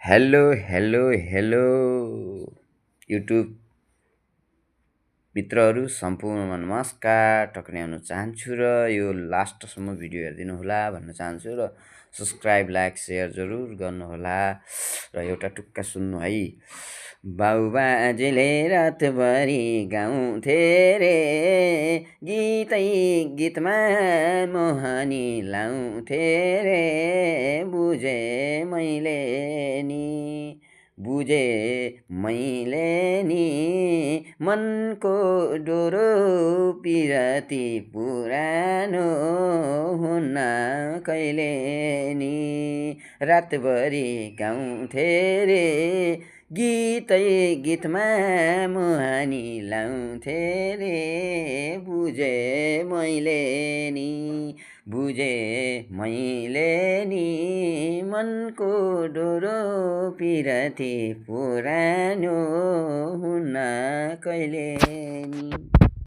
Hello hello hello YouTube मित्रहरू सम्पूर्णमा नमस्कार टक्र्याउन चाहन्छु र यो लास्टसम्म भिडियो हेरिदिनुहोला भन्न चाहन्छु र सब्सक्राइब लाइक सेयर जरुर गर्नुहोला र एउटा टुक्का सुन्नु है। बाबुबाजेले रातभरि गाउँथे रे गीतै गीतमा मोहनी लाउँथे रे बुझे मैले नि बुझे मैले नि मनको डोरो पिरती पुरानो हुन्न कहिले नि रातभरि गाउँथे रे गीतै गीतमा मुहानी लाउँथे रे बुझे मैले नि बुझे मैले नि मनको डोरो पिरती पुरानो हुन्न कहिले नि।